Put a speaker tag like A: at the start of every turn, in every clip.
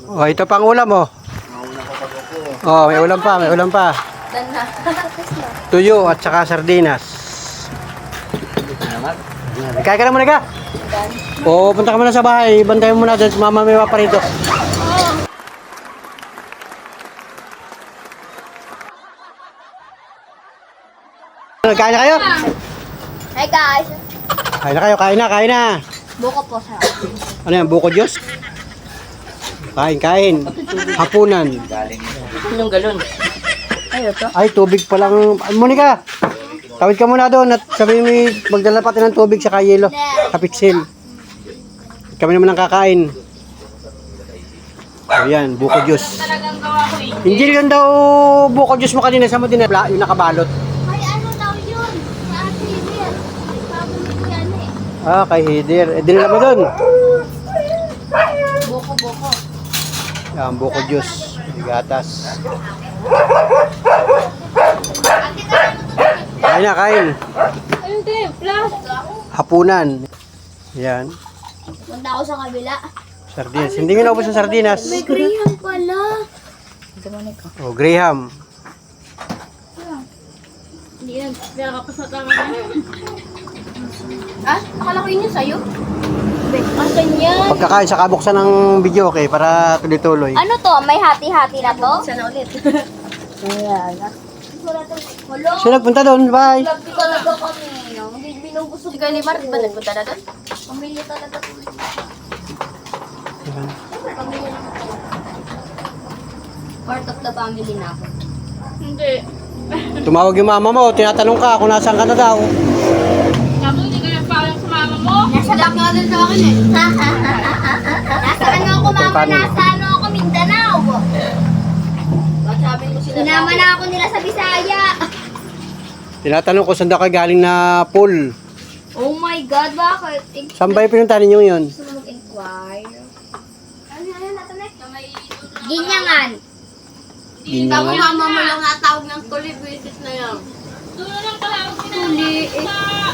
A: Oh, ito pang ulam oh.
B: Mauna ko pag ako.
A: Oh, may ulam pa, may ulam pa.
C: Dan na.
A: Tuyo at saka sardinas.
B: Salamat.
A: Kaya ka na muna ka.
C: Dan.
A: O, punta ka muna sa bahay. Bantayan mo muna dahil si mama may pa rito. Kain na kayo?
C: Hi guys.
A: Kain na kayo, kain na, kain na.
C: Buko po sa
A: Ano yan, buko Diyos? Kain, kain. Hapunan.
B: Galing.
C: Anong galon? Ay, ito.
A: Ay, tubig pa lang. Monica, tawid ka muna doon at sabihin mo magdala pati ng tubig sa yelo. Kapitsil. Kami naman ang kakain. Ayan, buko Diyos. Hindi lang daw buko Diyos mo kanina sa mo din yung nakabalot.
C: Ay, ano daw yun? Sa Hidir. Sabi ni yan eh.
A: Ah, kay Hidir. Eh, dinala mo doon.
C: Buko.
A: Yan, buko Diyos. Gatas. Kain na, kain.
C: Ayun din, plus.
A: Hapunan. Yan.
C: Punta ako sa kabila.
A: Sardinas. Hindi nga naubos ang sardinas.
C: May graham pala.
A: Oh, Graham.
C: Hindi yan. Kaya kapasata ka na. Ah? Akala ko yun yung sayo? Asan yan?
A: Pagkakain sa kabuksan ng video, okay, para tuloy-tuloy.
C: Ano to? May hati-hati na to? Sana ulit. Ayan. Hello?
A: Sino nagpunta doon? Bye.
C: Grabe talaga kami. Hindi binubusog. Si Galimar, di ba nagpunta na doon? Pamilya talaga. Pamilya na ako. Part of the family na ako.
D: Hindi.
A: Tumawag yung mama mo, tinatanong ka kung nasaan ka na daw.
D: Sabi, hindi ka nagpaalam sa mama mo.
C: Nasa back nga din sa akin eh. Nasa ano ako mama?
A: Paano?
C: Nasa ano ako Mindanao. Sabi ko sila. Sinama na ako nila sa Bisaya.
A: Tinatanong ko saan daw kayo galing na pool.
C: Oh my God, bakit?
A: Saan ba yung pinunta ninyo yun?
C: Gusto mo mag-inquire? Ano natanek? Ginyangan.
A: Ginyangan.
C: Mama mo lang natawag ng tuli, visit na yan.
D: Doon na lang kalawag
C: Tuli.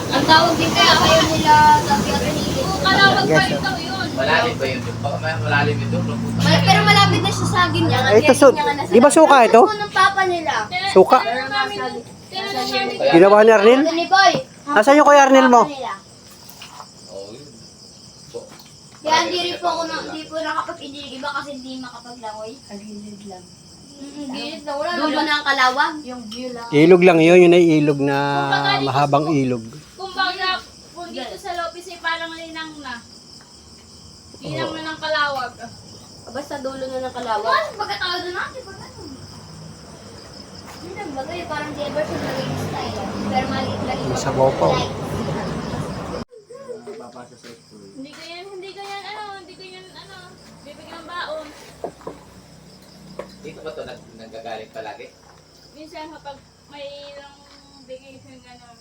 C: Ang tawag din kaya kayo nila sabi at hinilin.
D: kalawag pa rin daw yun.
B: Malalim ba yun? Baka may malalim yun doon.
C: Pero malapit na siya sa Ginyangan.
A: Eh, ito, di ba suka ito?
C: Ito ng papa nila.
A: Suka. Ginawa ni Arnel?
C: Ito ni Boy.
A: Nasaan yung kuya Arnel mo?
B: Oo, yun.
C: Kaya hindi rin po ako hindi po nakapag-inig iba kasi hindi makapaglangoy. Agilid lang. Gilid na wala. Dulo na ang kalawang. Yung view lang.
A: Ilog lang yun, yun ay ilog na mahabang ilog.
D: Kung baga, kung dito sa Lopez ay parang linang na. Linang na ng kalawag.
C: Basta dulo na ng kalawang. Ano pagkatawag na natin? Hindi naglagay, parang di ever siya nagay yung style. Pero maliit lang yun.
A: Masabaw pa. Oh.
D: Hindi ko yan, bibigyan ng baon.
B: Dito ba ito nagagaling palagi?
D: Minsan kapag may ilang vacation gano'n.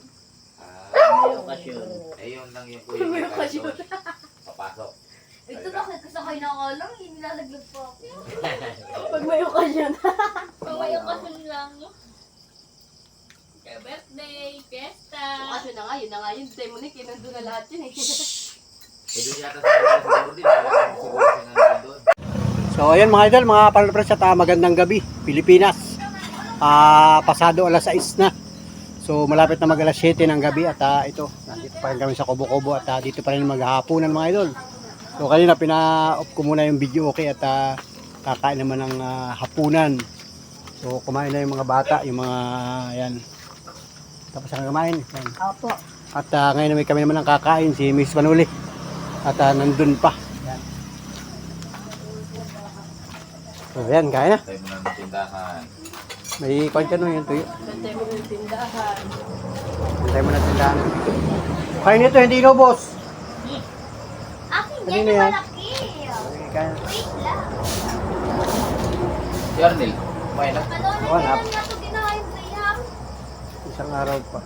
B: May okasyon. Ayun lang yung kuya. May okasyon. Papasok.
C: Ito bakit kasakay na ako lang, nilalaglag po ako.
D: Pag may okasyon lang. Kaya birthday, fiesta.
C: Okasyon na nga, yun na nga yun. Demonic, yun nandun na lahat yun eh.
B: Eh doon yata sa siguro din. Siguro siya nandun doon.
A: So ayan mga idol, mga palapres at magandang gabi, Pilipinas. Pasado alas 6 na. So malapit na mag alas 7 ng gabi at ito, nandito pa rin kami sa Kubo-Kubo at dito pa rin maghahaponan mga idol. So kanina pina-off ko muna yung video okay at kakain naman ng hapunan. So kumain na yung mga bata, yung mga yan. Tapos ang kumain. Yan.
C: Opo.
A: At ngayon may kami naman ng kakain, si Miss Manuli. At nandun pa. Yan. So yan, kaya na.
B: Tayo mo ng tindahan.
A: May kwan ka nun yun, tuyo.
C: Gantay mo ng tindahan.
A: Hintay mo na tindahan. Kaya nito, hindi inubos.
C: Akin
A: Ano
C: yan,
A: na yan?
C: malaki.
A: Okay, kaya.
C: Wait lang.
B: Si Arnel, kumain na.
C: Ano na
A: One up.
C: yan na ito ginahin na yan?
A: Isang araw pa.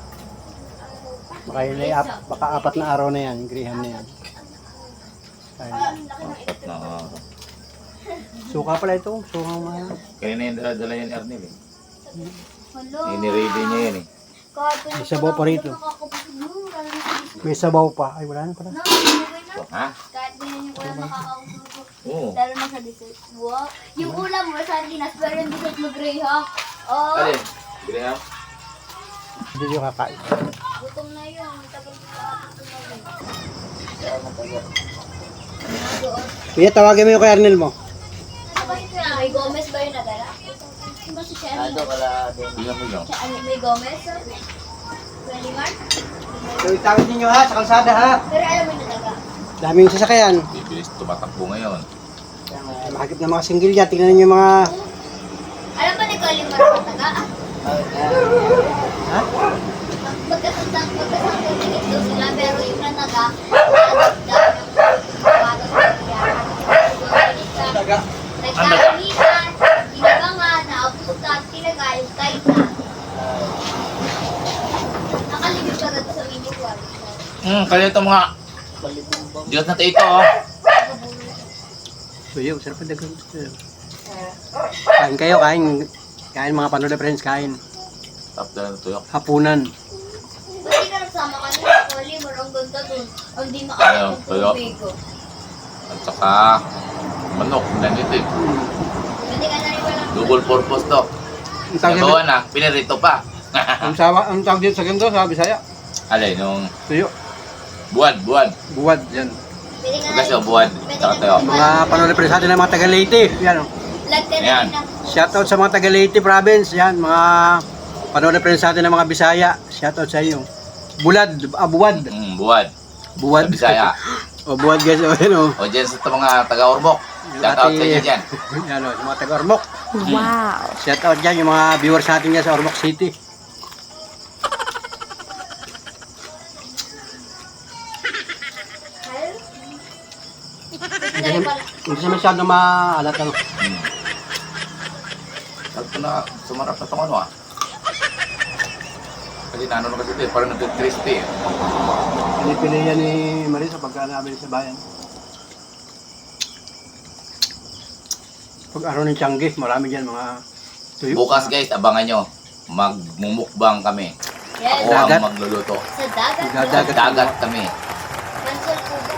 A: Baka yun ay baka 4 na araw na yan, yung Graham na yan. Kaya.
B: Oo.
A: Suka pala ito, suka mga.
B: Kaya na yung dala yan ni Arnel eh.
C: Hello.
B: Ini-ready niya yan eh.
A: May sabaw pa rito. May sabaw pa. Ay, wala na pala.
B: So, ha?
C: Kahit ganyan yung kuya makakausap.
B: Oo.
C: Lalo na sa dessert. Wow. Yung ulam mo, sardinas, pero yung dessert mo, Graham. Oh,
B: Alin? Graham?
A: Hindi yung kakain.
C: gutom na yun. Tagal ko sa akin tumagal.
A: Kuya, tawagin mo yung kay Arnel mo.
C: May Gomez ba yung nadala? Sino ba si Shelly?
B: Tingnan mo lang.
C: May Gomez? Pwede Mark?
A: So, itawid ninyo ha, sa kalsada ha.
C: Pero alam mo yung nadaga.
A: Daming sasakyan.
B: Bibilis tumatakbo ngayon.
A: Mahagip na mga single yan. Tingnan ninyo yung mga...
C: Alam ba nagkalimar ang nadaga?
A: Ha?
C: Magkasang tingit daw sila, pero yung nanaga, nagkakamitan, ginabangan, naabutan, tinagayos, kahit na. Nakaligid ka na sa video ko.
B: Kaya ito mga... Diyos na ito oh.
A: So yun, sarap na dagang. Kain kayo, kain. Kain mga panood friends, kain.
B: Tap na ng tuyok.
A: Hapunan.
C: Ba't di ka nagsama ka na? Wali, marang ganda dun. O hindi
B: Ayaw,
C: makakapag
B: tuyo.
C: tubig ko.
B: At saka... Manok, nanitig.
C: Hindi ka na rin walang...
B: Double purpose to.
A: Ang tawag
B: Nagawa na, pinirito pa.
A: ang tawag dito sa ganito, sa Bisaya.
B: Alay, nung
A: Tuyo.
B: buwad.
A: Buwad, yan.
C: Pwede ka na
B: Kasi
C: rin-
B: buwad.
C: pwede
B: Saka
C: ka
B: tayo.
C: na rin-
A: Mga panood friends natin ng mga taga Leyte. Yan o.
C: Lag ka na
B: Ayan.
C: rin ng...
A: Shoutout sa mga taga Leyte province. Yan, mga panood friends natin ng mga Bisaya. Shoutout sa inyo. Buwad.
B: Buwad.
A: Buwad.
B: Sa Bisaya.
A: O, buwad guys. O, yan o.
B: O dyan sa mga taga-Ormoc. Shout out sa inyo dyan.
A: Yan o, yung mga taga Ormoc. Wow. Shoutout dyan, yung mga viewers natin dyan sa Ormoc City. Hindi siya masyado maalat ano.
B: Sabi ko na, sumarap na itong ano ah. Kasi naano na kasi ito eh, parang nag-crispy eh.
A: Pinipili yan ni Marisa pagka namin sa bayan. Pag araw ng Tiangge, marami dyan mga tuyo.
B: Bukas guys, abangan nyo. Magmumukbang kami.
C: Yes.
B: Ako ang
A: Dagat.
B: magluluto.
C: Sa dagat.
A: Dagat.
B: Dagat kami.
C: Cancel po ba?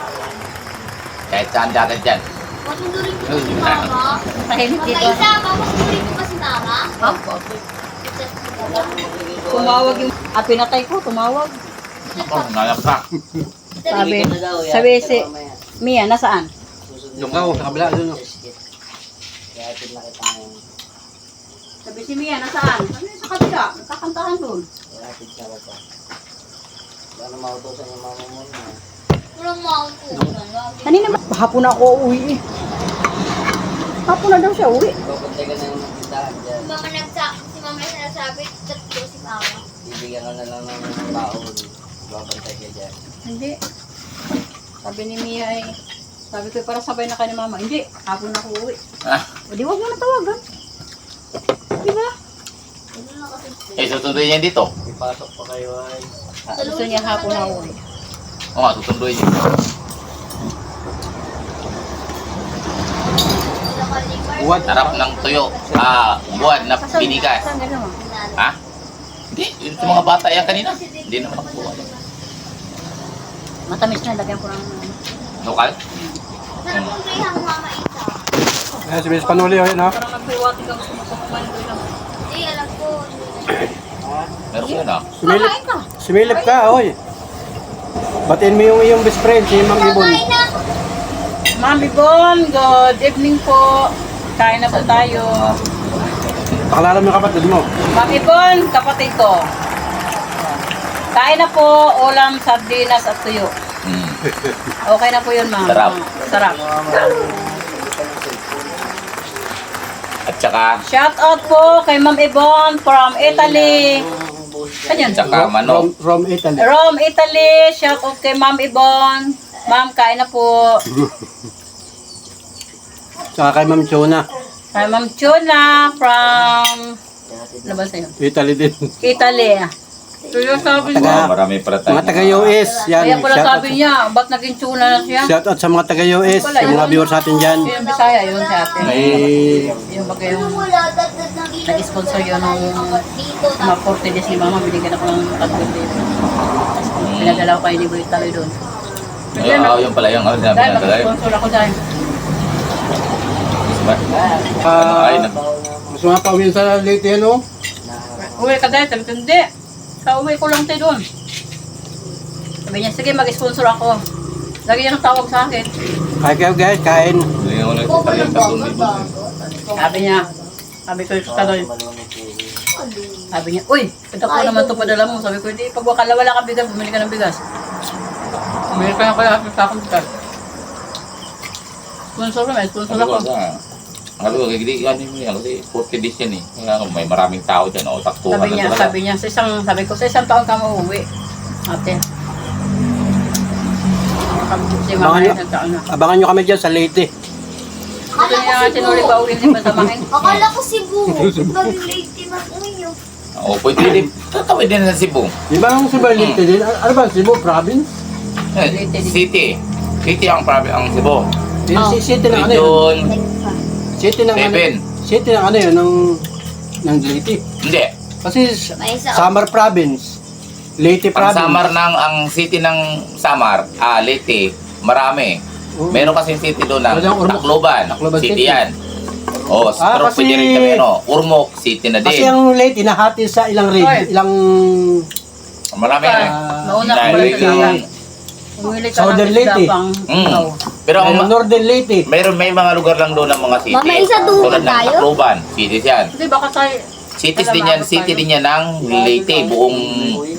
B: Kahit saan dagat dyan.
C: Masunurin ko si mama.
E: Tahimik dito.
C: Magkaisama, masunurin ko si mama.
E: Tumawag yung... pinatay ko, tumawag.
B: Oh, nayak ka.
E: Sabi si... Mia, nasaan?
A: Yung kao, sa kabila, doon.
E: Sabi si Mia, nasaan? Sabi sa kabila, nagkakantahan doon.
C: Walang maupo.
E: Kanina, hapon ako uuwi eh. Hapon na daw siya uwi.
C: Si mama na sinasabi, tatlo si mama.
F: Bibigyan ka na lang ng baon. Babantay ka dyan.
E: Hindi. Sabi ni Mia ay... Sabi ko, para sabay na kayo ni Mama. Hindi, hapon na ako uuwi.
B: Ah,
E: O di, huwag mo natawagan. Diba?
C: Ano na kasi?
B: susunduin niya dito.
F: Ipasok pa kayo ay.
E: Gusto niya hapon na uuwi.
B: Oo nga, susunduin niya.
A: Buwad.
B: Sarap ng tuyo. Buwad na pinigas.
E: Saan gano'n mo?
B: Ha? Hindi, yun sa mga bata yan kanina. Hindi naman ako buwad.
E: Matamis na, lagyan ko ng...
B: Lokal?
C: Sarap yung graham mama isa.
A: Ayan, si Miss Panuli, o yun, ha?
E: Parang nagpiwati kang sumukuman ko lang.
C: Hindi, alam ko.
B: Meron ko yun ah.
A: Sumilip,
E: Kakain ka.
A: sumilip ka, oy. Batiin mo yung iyong best friend, si Mang Ibon.
C: Kakain na.
E: Mami Bon, good evening po. Kain na po tayo.
A: Pakilala mo yung kapatid mo.
E: Mami Bon, kapatid ko. Kain na po, ulam, sardinas at tuyo. Okay na po yun, ma'am.
B: Sarap.
E: Sarap.
B: At saka,
E: Shout out po kay Ma'am Ibon from Italy. Kanyan?
B: tsaka manok.
A: From Italy.
E: Rome, Italy. Shout out kay Ma'am Ibon. Ma'am, kain na po.
A: Saka kay Ma'am Chona.
E: Kay Ma'am Chuna from... Ano ba sa'yo?
A: Italy din.
E: Italy. Kaya sabi niya.
B: Marami para tayo.
A: Mga taga-US. Yan.
E: Kaya pala
A: Shout out,
E: sabi niya, ba't naging tuna na siya?
A: shout out sa mga taga-US. Sa mga viewers natin dyan.
E: Yung Bisaya, yun sa atin.
A: Ay,
E: Yung baga yung
C: Wala, dagdag ng ilaw.
E: nag-sponsor yun ng
C: Dito,
E: mga 40 days ni Mama, binigyan ako ng 3 days. Pinadala ko kay Liboy Taloy doon.
B: Ay, yun pala yung ano,
E: Dahil
B: pinadala.
E: mag-sponsor ako dahil.
G: Ay, na.
A: Gusto nga pauwiin sa Leyte, ano?
E: Uwi ka dahil, sabi ko, hindi. Sa uwi ko lang tayo doon. Sabi niya, sige, mag-sponsor ako. Lagi niya tawag sa akin.
A: Kain kayo guys, kain.
G: Hindi nga ulit sa tayo kasunod.
E: Sabi niya, sabi ko, Kaloy, sabi niya, uy, ito ko naman ito padala mo. Sabi ko, hindi, pag wala ka bigas, bumili ka ng bigas. Bumili ka ng kaya sa akong bigas. Sponsor ko, may sponsor ako.
G: Halo, hindi ano mo yan kasi 40 days yan eh. Kaya may maraming tao dyan. O, taktuhan na talaga.
E: Sabi niya, sabi ko, sa isang taon ka mauwi. Ate. Si mama
A: Abangan
E: isang taon na.
A: Abangan nyo kami dyan sa Leyte.
E: Gusto niya nga sinuli pa uwi niya pasamahin.
C: Akala ko Cebu. Mag-late mag-uwi yun.
G: Oo, pwede din. Tatawid din sa Cebu.
A: Di ba ang Cebu Leyte din? Ano ba, Cebu Province?
G: City. City ang Cebu.
A: City ng ano yun?
G: Region
A: City ng ano?
G: 7.
A: City ng ano yun? Ng Leyte.
G: Hindi.
A: Kasi
C: May isa.
A: Samar Province. Leyte
G: Ang
A: Province.
G: Samar ang city ng Samar, Leyte, marami.
A: Oo.
G: Meron kasi city doon ng
A: Walang Ormoc.
G: Tacloban.
A: Tacloban
G: City
A: City.
G: yan. Oh, pero
A: kasi-
G: pwede rin kami, Ormoc, city na
A: Kasi
G: din.
A: ang Leyte inahati sa ilang
E: Oy.
A: region, ilang
G: Marami na.
E: Mauna
G: Dahil
E: ko ulit
G: yung-
E: ka. Umili ka
A: Southern
E: ng
A: Leyte.
E: isda pang ikaw.
G: Pero ang
A: Mayroon Northern Leyte.
G: may mga lugar lang doon ng mga city.
C: Mama, isa doon
G: Tulad ng
C: tayo?
G: Tacloban, cities yan.
E: Hindi, baka tayo,
G: Cities din yan, city din yan ng Leyte, buong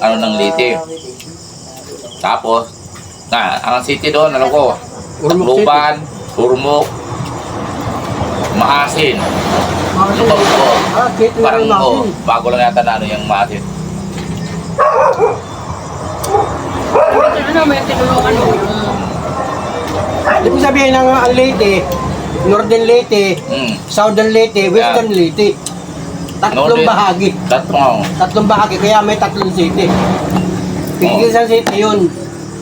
G: ano ng Leyte. Tapos, ang city doon, ano ko,
A: Ormoc
G: Tacloban, Ormoc, Maasin, Lubanggo,
A: City ng
G: Baranggo,
A: Masin.
G: bago lang yata na ano yung Maasin.
E: ano, may tinulungan mo yung
A: Ibig sabihin ng ang Leyte, Northern Leyte, Southern Leyte, Western Leyte. Tatlong
G: Northern-
A: bahagi. Tatlong bahagi, kaya may tatlong city. Isang city yun.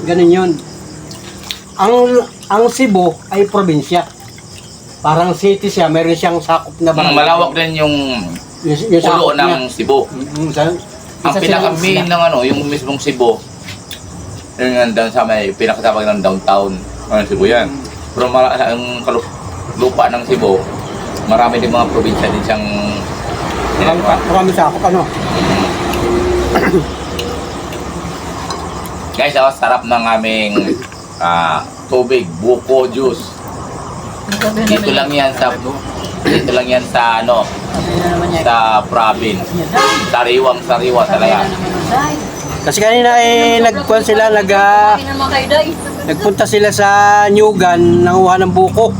A: Ganun yun. Ang Cebu ay probinsya. Parang city siya, meron siyang sakop na barangay.
G: Malawak din yung
A: yung
G: pulo
A: sakop niya.
G: ng Cebu. Ang
A: Isa
G: pinaka-main
A: silang
G: ng ano, yung mismong Cebu, yun nga down sa may pinakatawag ng downtown. Ano, Cebu yan. Pero ang lupa ng Cebu, marami din mga probinsya din siyang
A: Marami sakop, ano?
G: Guys, sarap ng aming tubig, buko juice. Dito lang yan sa ano,
E: sabi na naman niya.
G: sa province. Sariwang-sariwa talaga.
A: Kasi kanina nagkuhan sila,
E: Naman kayo, Day.
A: nagpunta sila sa Nyugan, nanguha ng buko.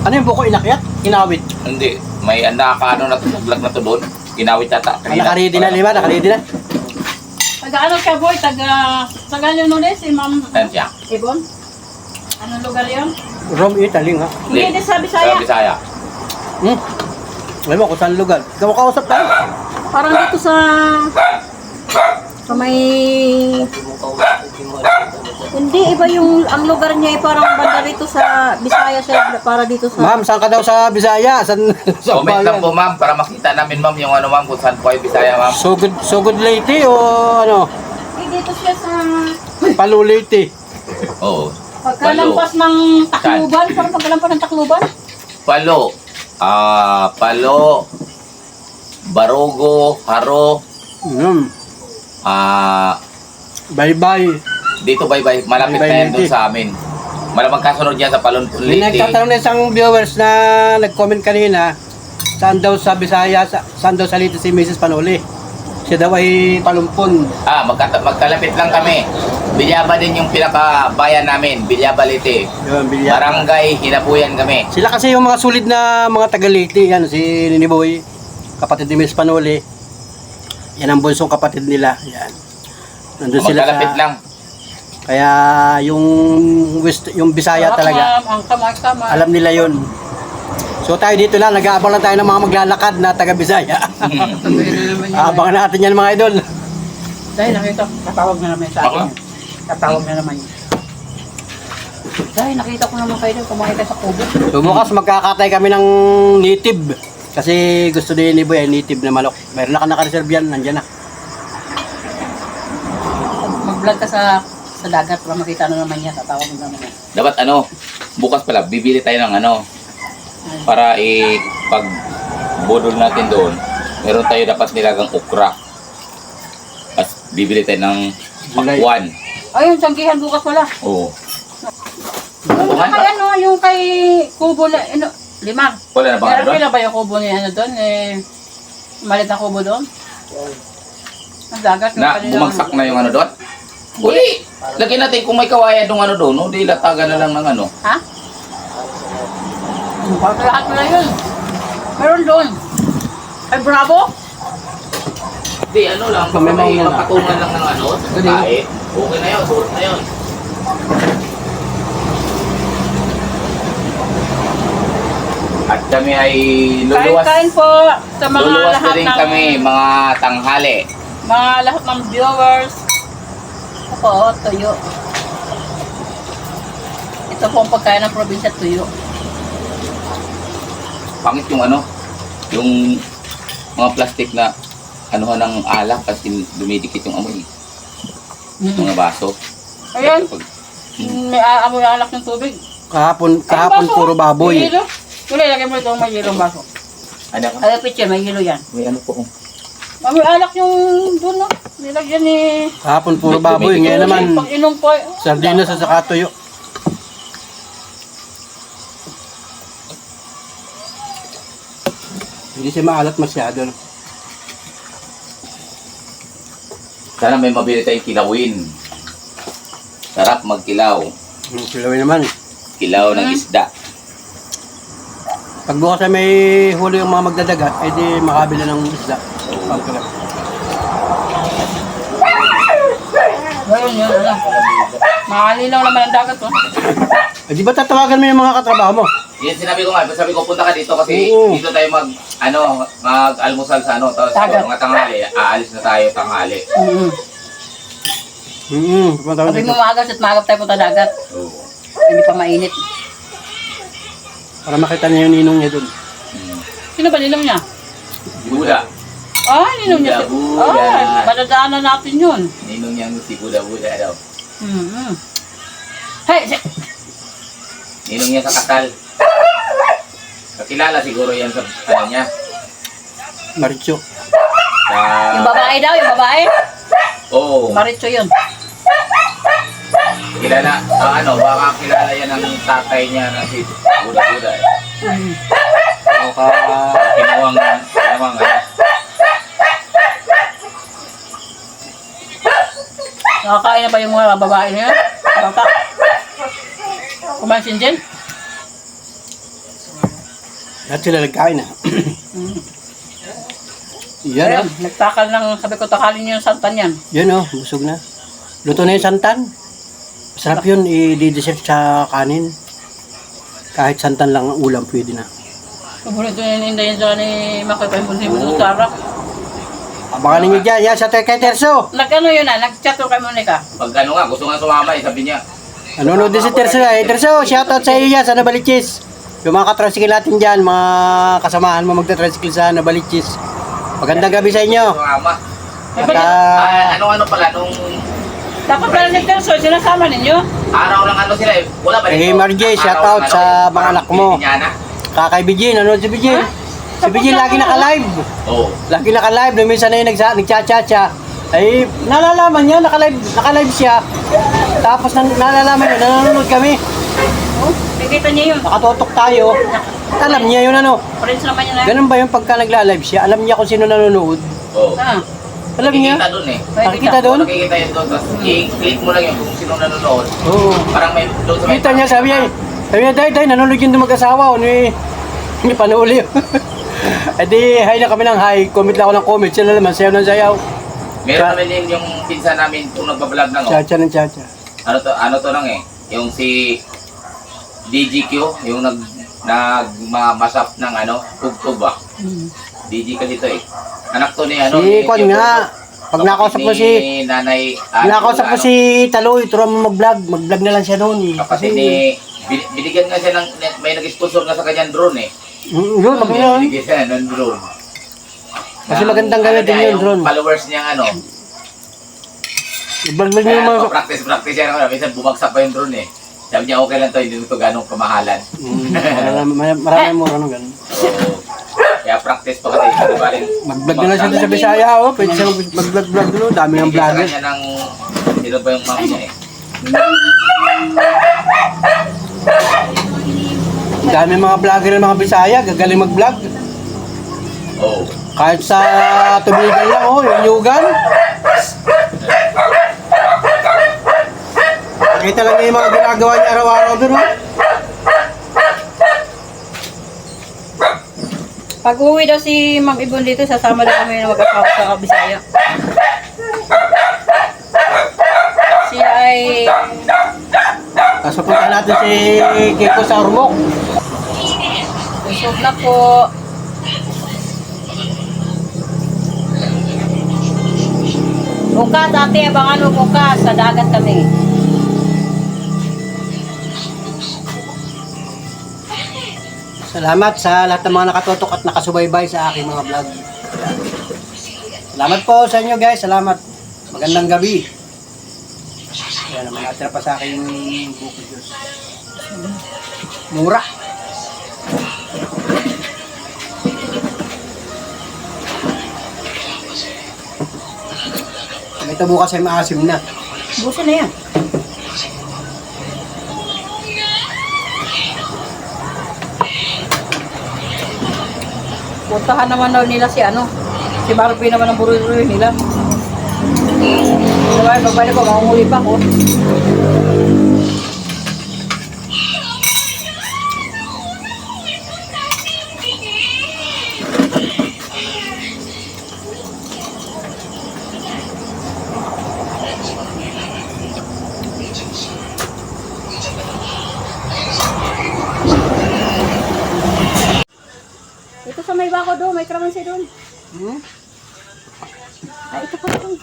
A: Ano yung buko, inakyat? Inawit.
G: Hindi, may ano na vlog na to doon. Ginawit yata.
A: Nakaredy na, di ba? Nakaredy na.
E: Taga ano ka, boy? Taga ano nulis, si Ma'am
G: Ayan siya.
E: Ibon? Anong lugar yun?
A: Rome, Italy, nga.
E: Hindi, sa Bisaya.
G: Sa Bisaya.
A: Alam mo kung saan lugar. Ikaw makausap tayo.
E: Parang dito sa may... Hindi, iba yung... Ang lugar niya ay parang banda dito sa Bisaya siya. Para dito sa...
A: Ma'am, saan ka daw sa Bisaya? Saan sa
G: Comment lang
A: bayan?
G: po ma'am para makita namin ma'am yung ano ma'am kung saan po ay Bisaya ma'am.
A: So good Leyte o ano?
E: Dito siya sa...
A: Palu Leyte.
G: Oo.
E: Pagkalampas ng Tacloban. Parang pagkalampas ng Tacloban.
G: Palo. Palo. Barogo. Haro.
A: Bye-bye.
G: Dito bye-bye. Malapit na yan doon sa amin. Malamang kasunod yan sa Palon
A: May
G: Leyte.
A: nagtatanong na isang viewers na nag-comment kanina, saan daw sa Bisaya, saan daw sa Leyte si Mrs. Panoli. Siya daw ay palumpon.
G: Magkalapit lang kami. Bilyaba din yung pinakabayan namin. Bilyaba Leyte.
A: Yun, Bilyaba.
G: Barangay, Hinapuyan kami.
A: Sila kasi yung mga sulit na mga taga Leyte. Yan, si Niniboy, kapatid ni Mrs. Panoli. Yan ang bunsong kapatid nila. Yan. Nandun sila
G: Magkalapit
A: sa...
G: lang.
A: Kaya yung Bisaya talaga,
E: Ang kamay-kamay.
A: alam nila yun. So tayo dito lang, nag-aabang lang tayo ng mga maglalakad na taga Bisaya. Abangan natin yan mga idol.
E: Dahil nakita, tatawag na naman sa
G: Ako?
E: akin. Tatawag na naman yun. Dahil nakita ko naman kayo doon, kumain ka sa kubo.
A: So bukas magkakatay kami ng native. Kasi gusto din ni Boy ay native na manok. Meron na ka naka-reserve yan, nandyan na.
E: Mag-vlog ka sa dagat para makita na naman niya, tatawag na naman niya.
G: Dapat bukas pala, bibili tayo ng para pag budol natin doon, meron tayo dapat nilagang okra. At bibili tayo ng
A: Gulay.
G: pakwan.
E: Ayun, tanggihan bukas wala.
G: Oo.
E: Yung kay ano, yung kay kubo na, ano, limang.
G: Wala na ba ano
E: Meron
G: doon?
E: kailan ba yung kubo ni ano doon? Malit na kubo doon? Ang dagat. yung
G: Na
E: kanina-
G: bumagsak na yung ano doon? Uli! Lagyan natin kung may kawayan ng ano doon, no? Di latagan na lang ng ano.
E: Ha? Bakit lahat na yun? Meron doon. Ay, bravo!
G: Di ano lang,
A: Kung may
G: baka may
A: mauna na.
G: papatungan lang ng ano, sa tae. Okay na yun, suot na yun. At kami ay luluwas.
E: Kain-kain po sa mga
G: Luluwas na
E: lahat
G: rin
E: ng
G: kami, mga tanghali.
E: mga lahat ng viewers. Ako, tuyo. Ito po ang pagkain ng probinsya, tuyo.
G: Pangit yung ano, yung mga plastic na anuhan ng alak kasi dumidikit yung amoy. Mga baso.
E: Ayan,
G: Pag-
E: may aamoy alak ng tubig.
A: Kahapon
E: Ay, baso,
A: puro baboy.
E: May hilo. Wala, lagay mo ito may hilo ang baso.
G: Ano ka?
E: Ay, pitche, may hilo yan.
G: May ano po.
E: Amoy alak yung doon, no? Nilagyan ni...
A: Kahapon puro baboy. Ngayon naman,
E: Pag inom po,
A: sardinas at saka tuyo. Hindi siya maalat masyado.
G: Sana may mabili tayong kilawin. Sarap magkilaw.
A: Kilawin naman.
G: Kilaw ng isda.
A: Pag bukas ay may huli yung mga magdadagat, ay di makabila ng isda. Pagkala.
E: ngayon yun, ano? Makalinaw naman ang dagat, oh.
A: Ay, di ba tatawagan mo yung mga katrabaho mo?
G: Yan sinabi ko nga, sabi ko punta ka dito kasi
A: Oo.
G: dito tayo mag-almusal sa ano, tapos
E: Dagat.
G: mga tanghali, aalis na tayo tanghali.
A: Pumunta ko
E: Sabi
A: dito.
E: mo maagas at maagap tayo punta dagat.
G: Oo.
E: Hindi pa mainit.
A: Para makita niya yung ninong niya dun.
E: Sino ba ninom niya?
G: Buda.
E: Ah, ninom niya.
G: Buda.
E: Ah, madadaanan natin yun.
G: Ninong niyang si Buda-Buda daw.
E: Mm-hmm. Hey,
G: Ninong niya sa kasal. Kakilala siguro yan sa ano niya.
A: Maricho.
G: Sa...
E: yung babae daw, yung babae.
G: Oo.
E: Maricho yun.
G: Kilala, baka kilala yan ng tatay niya na si Buda-Buda.
A: O ka...
G: Kinuwang ano.
E: Nakakain na ba yung mga babae na yun? Bata. Kumain si Jen?
A: Lahat sila nagkain na. Yan
E: Ayan, nagtakal ng, sabi ko, takalin niyo yung santan yan.
A: Yan o, busog na. Luto na yung santan. Masarap yun, i-dessert sa kanin. Kahit santan lang ang ulam, pwede na.
E: Paborito yung indayin sa ni Makoy pa yung bunsi mo sa Sarah.
A: Abangan ninyo dyan, yan sa kay Terso.
E: Nag-ano yun nag-chat ko kay Monica.
G: Pag ano nga, gusto nga sumama, sabi niya.
A: Nanonood din si Terso. Terso, shoutout sa iyo yan, sa Nabalichis. Yung mga katricycle natin dyan, mga kasamahan mo magta-tricycle sa Nabalichis. Magandang gabi sa inyo.
G: Sumama.
A: At, ah,
G: Ano pala, nung
E: Dapat pala ni Terso, sinasama ninyo.
G: araw lang ano sila eh. Wala ba
A: Eh,
G: dito?
A: Marjay,
G: Araw
A: shoutout
G: lang,
A: sa
G: ano,
A: mga
G: parang
A: anak mo.
G: Pilipinyana.
A: kakay Bijin, nanonood si Bijin. Si Bijin lagi naka-live.
G: Oo.
A: Lagi naka-live, na minsan na yung nagcha-cha-cha. Ay, nalalaman niya, naka-live siya. Tapos nalalaman niya, nanonood kami.
E: Oh, nakikita niya yun.
A: Nakatotok tayo. Alam niya yun ano.
E: Friends naman yun
A: Ganun ba yung pagka nagla-live siya? Alam niya kung sino nanonood.
G: Oo.
E: Ah,
A: Alam niya.
G: Nakikita dun eh.
A: Nakikita doon?
G: Nakikita yun doon. Tapos i-click mo lang yung kung sino nanonood.
A: Oo.
G: Parang may doon sa may...
A: Kita niya, sabi niya, day, nanonood yung mag-asawa. Ni panuli. Eh di, hi na kami ng hi. Comment lang ako ng comment. Sila naman, sayaw ng sayaw.
G: Meron naman din yung pinsan namin kung nagbablog lang. Oh.
A: Chacha ng chacha.
G: Ano to lang eh. Yung si DGQ, yung nagmamasap ng ano, tugtog ba? DG kasi to eh. Anak to ni ano.
A: Si
G: ni
A: Kwan
G: Tio
A: nga.
G: Tugtog.
A: Pag nakausap mo si...
G: Ni Nanay...
A: Nakausap mo si Taloy, turo mo mag-vlog. Mag-vlog na lang siya doon.
G: Kapatid ni... Binigyan nga siya ng... May nag-sponsor nga sa kanyang drone eh.
A: Yun, maganda.
G: Binigyan siya ng drone.
A: Kasi magandang gamitin
G: Ano niya,
A: yung drone.
G: Followers niya ano.
A: I-vlog niyo yung mga...
G: Practice siya. Minsan bumagsak pa yung drone eh. Sabi niya, okay lang to, hindi mo to ganong kamahalan.
A: Marami mura nung ganun.
G: Oo. Kaya practice pa kasi. Di ba rin?
A: Mag-vlog na lang siya doon sa Bisaya, oh. Pwede siya mag-vlog doon, dami ng
G: Bibigyan
A: vlogger.
G: niya ng, sino ba yung mami niya eh?
A: Dami mga vlogger ng mga Bisaya, gagaling mag-vlog.
G: Oo.
A: Kahit sa tubigan lang, oh, yung yugan. Nakita lang niya yung mga ginagawa niya araw-araw doon, oh.
E: Pag uwi daw si Ma'am Ibon dito, sasama daw kami na mag-asawa sa Bisaya. Siya ay...
A: Tapos punta natin si Kiko sa Ormoc.
E: Busog na po. Bukas, ate, abangan mo bukas. Sa dagat kami.
A: Salamat sa lahat ng mga nakatutok at nakasubaybay sa aking mga vlog. Salamat po sa inyo guys. Salamat. Magandang gabi. Yan naman natira pa sa aking buko Diyos. Mura. Ito bukas ay maasim na.
E: Buso na yan. Puntahan naman daw nila si si Barbie naman ang buru-buru nila. Diba, pagbalik ko, makunguli pa ko. Ito sa may bako doon, may kalamansi doon. Ay, ito pa doon.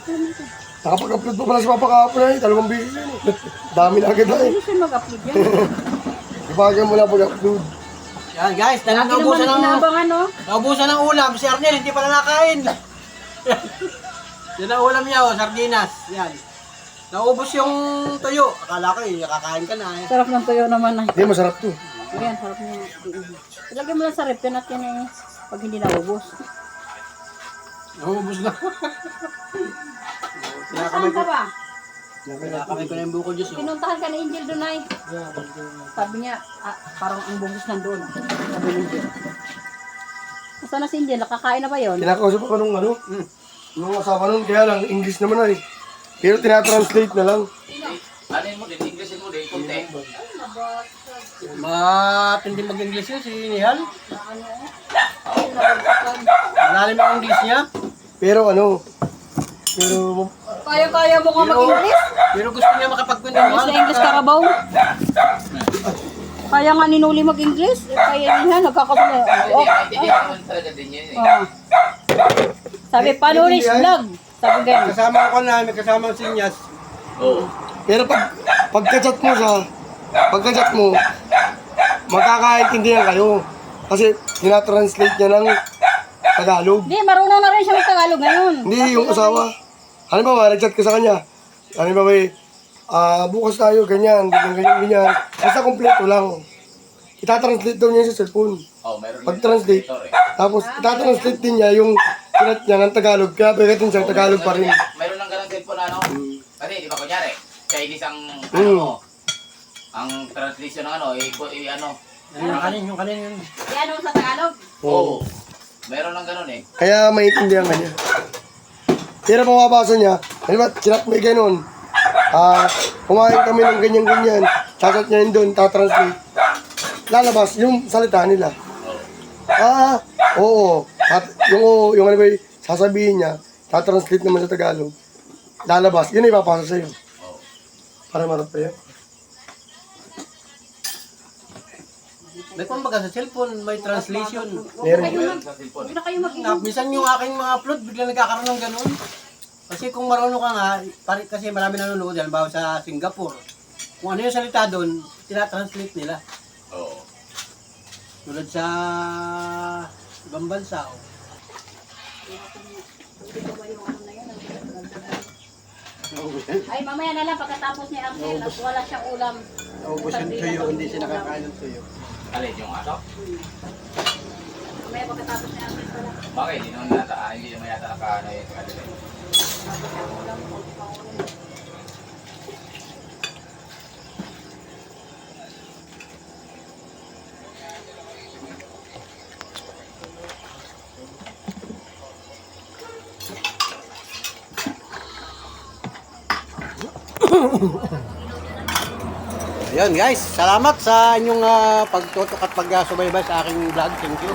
H: Nakapag-upload pa pala si Papa kahapon na eh. 2 beses yun eh. Dami na agad na eh.
E: Ano siya mag-upload yan?
H: Ibagan mo lang pag-upload.
A: Yan guys,
E: Lagi naman
A: naubusan ng
E: inabangan, no?
A: naubusan ng ulam. Si Arnel hindi pala nakain. Yan ang ulam niya, oh, sardinas. Yan. Naubos yung tuyo. Akala ko eh, kakain ka na eh.
E: Sarap ng tuyo naman ay.
H: Hindi, masarap to.
E: Ayan, sarap niya. Ilagay mo lang sa rep, yan at yan eh. Pag hindi naubos.
A: Naubos na.
E: Saan ka ba?
A: Kinakamay ko na yung buko Diyos. Oh.
E: Pinuntahan ka ni Angel doon ay. Sabi niya, parang ang bungkus nandoon. Sabi ni Angel. Nasaan na si Angel? Nakakain na ba yun?
H: Kinakausap ako nung nung asawa nun. Kaya lang, English naman ay. Pero tinatranslate na lang.
G: Ano mo din, Englishin mo din, konti.
A: Matindi mag-English yun si Nihal. Malalim ang English niya.
H: Pero
E: Kaya-kaya mo nga mag-English?
A: Pero gusto niya makapagkwentuhan.
E: English na English Carabao. Kaya nga ninuli mag-English. Kaya niya, nagkakabula.
G: Hindi naman talaga din yun eh.
E: Sabi, paano rin vlog? Sabi ganyan.
A: Kasama ko na, may kasama ang sinyas.
G: Oo.
H: pero pagka-chat mo, magkakaintindihan kayo. Kasi tinatranslate niya ng Tagalog.
E: Hindi, marunong na rin siya mag-Tagalog ngayon.
H: Hindi, yung asawa. Halimbawa, nag-chat ka sa kanya. Halimbawa, bukas tayo, ganyan. Basta kompleto lang. Itatranslate daw niya sa cellphone.
G: Oh, meron din
H: Pag-translate.
G: translator eh.
H: Tapos, itatranslate din niya yung chat niya ng Tagalog. Kaya pagkatin siya, Tagalog pa rin.
G: Mayroon ng ganang cellphone ano? Kasi di ba kunyari, Chinese ang ang translation ng ano.
A: Yung kanin yun.
E: Yan mo sa Tagalog.
G: Oo. Meron ng ganun eh.
H: Kaya maintindihan ka niya. Pero mababasa niya, halimbawa, chinat mo yung ganun. Kumain kami ng ganyan-ganyan. Sasat niya yun doon, tatranslate. Lalabas yung salita nila. Oo. At yung ano ba yung sasabihin niya, tatranslate naman sa Tagalog. Lalabas, yun ay ipapasa sa'yo. Para marap pa yan.
A: May kumbaga sa cellphone, may translation.
H: Meron.
G: Sa cellphone eh.
E: Huwag na kayo mag-English.
A: Minsan yung aking mga upload, bigla nagkakaroon ng ganun. Kasi kung marunong ka nga, kasi marami nanonood, halimbawa sa Singapore. Kung ano yung salita doon, tinatranslate nila.
G: Oo.
A: Tulad sa ibang bansa. Oh.
E: Ay, mamaya na lang pagkatapos ni Arnel, wala siyang ulam.
A: Naubos yung tuyo, hindi siya nakakain ng tuyo.
G: Alin yung ano?
E: Mamaya pagkatapos ni Arnel pala.
G: Bakit? Hindi naman yata nakaano yung kanila.
E: Tapos siyang ulam, konti pang ulam.
A: Ayun guys, salamat sa inyong pagtutok at pagsubaybay sa aking vlog. Thank you.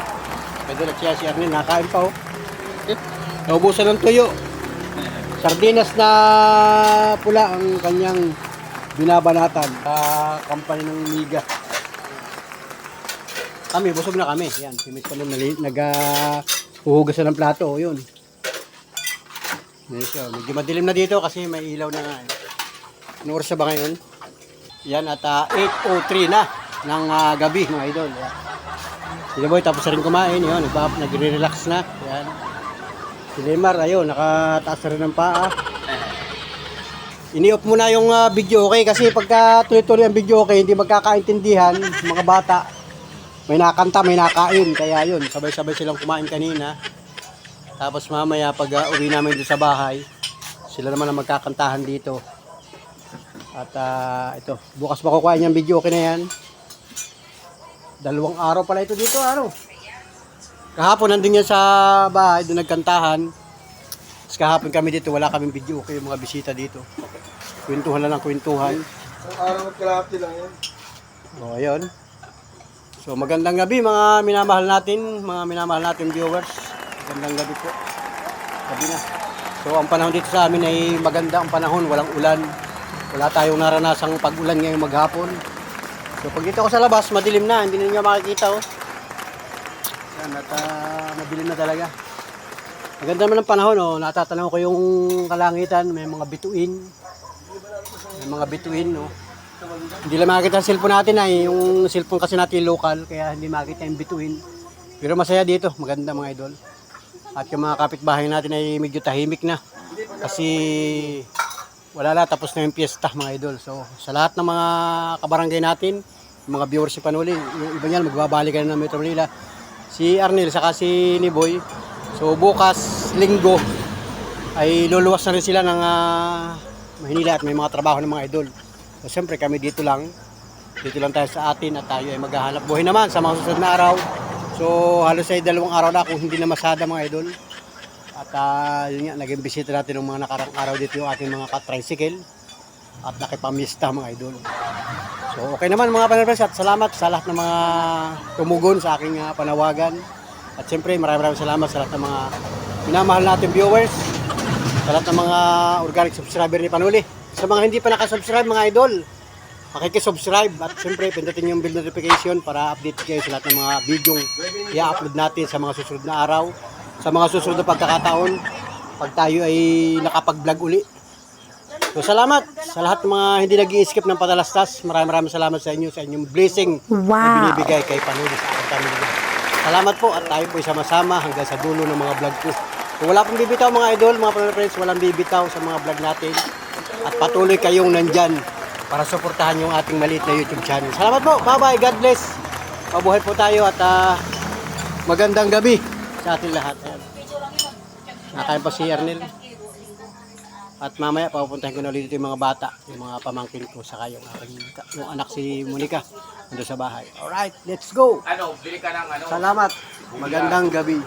A: Pwede lang siya si Arnel, nakain pa oh. Naubusan ng tuyo. Sardinas na pula ang kanyang binabanatan sa company ng Miga. Kami, busog na kami. Yan, si Miss Palom nag-huhugas na ng plato. Oh, yun. Yes, so, medyo madilim na dito kasi may ilaw na nga. Ano oras na ba ngayon? Yan at 8:03 na ng gabi mga idol. Yan. Si Boy tapos na rin kumain. Yun, nagre-relax na. Yan. Si Lemar, ayun, nakataas na rin ng paa. Ini-off muna yung video okay kasi pagka tuloy-tuloy ang video okay, hindi magkakaintindihan mga bata. May nakanta, may nakain. Kaya yun, sabay-sabay silang kumain kanina. Tapos mamaya pag uwi namin doon sa bahay, sila naman ang magkakantahan dito. At ito, bukas makukuha niyang video okay na yan. 2 araw pala ito dito, ano? Kahapon nandun yan sa bahay, doon nagkantahan. Tapos kahapon kami dito, wala kaming video okay yung mga bisita dito. Kwentuhan na lang, kwentuhan.
H: Ang araw at kalahati lang yan.
A: O, ayun. So, magandang gabi mga minamahal natin viewers. Magandang gabi po. Gabi na. So, ang panahon dito sa amin ay maganda ang panahon, walang ulan. Wala tayong naranasang pag-ulan ngayong maghapon. So, pag dito ako sa labas, madilim na. Hindi na niyo makikita, oh. Yan, at madilim na talaga. Maganda naman ang panahon, oh. Natatanaw ko yung kalangitan. May mga bituin. Oh. Hindi lang makikita ang cellphone natin, ay yung cellphone kasi natin local. Kaya hindi makikita yung bituin. Pero masaya dito. Maganda mga idol. At yung mga kapitbahay natin ay medyo tahimik na. Kasi wala na, tapos na yung piyesta mga idol. So sa lahat ng mga kabarangay natin, mga viewers si Panuli, yung iba niyan magbabalik na ng Metro Manila. Si Arnel saka si Niboy. So bukas, linggo, ay luluwas na rin sila ng Maynila at may mga trabaho ng mga idol. So siyempre kami dito lang tayo sa atin at tayo ay maghahanap buhay naman sa mga susunod na araw. So halos ay 2 araw na kung hindi na masada mga idol. At yun nga, naging bisita natin ng mga nakarang araw dito yung ating mga ka-tricycle at nakipamista mga idol. So okay naman mga panarapers at salamat sa lahat ng mga tumugon sa aking panawagan. At siyempre maraming salamat sa lahat ng mga minamahal natin viewers, sa lahat ng mga organic subscriber ni Panuli. Sa mga hindi pa nakasubscribe mga idol, makikisubscribe at siyempre pindutin yung bell notification para update kayo sa lahat ng mga videong i-upload natin sa mga susunod na araw, sa mga susunod na pagkakataon pag tayo ay nakapag-vlog uli. So salamat sa lahat ng mga hindi nag-i-skip ng patalastas. Maraming salamat sa inyo, sa inyong blessing na binibigay kay Panuli sa aking pamilya. Salamat po at tayo po sama-sama hanggang sa dulo ng mga vlog ko. Kung wala pong bibitaw mga idol, mga Panuli friends, walang bibitaw sa mga vlog natin. At patuloy kayong nandyan para suportahan yung ating maliit na YouTube channel. Salamat po. Bye-bye. God bless. Mabuhay po tayo at magandang gabi sa ating lahat. Nakain pa si Arnel. At mamaya papupuntahin ko na ulit yung mga bata, yung mga pamangkin ko, saka yung anak si Monica nandun sa bahay. Alright, let's go.
G: Bili ka ng
A: Salamat. Magandang gabi.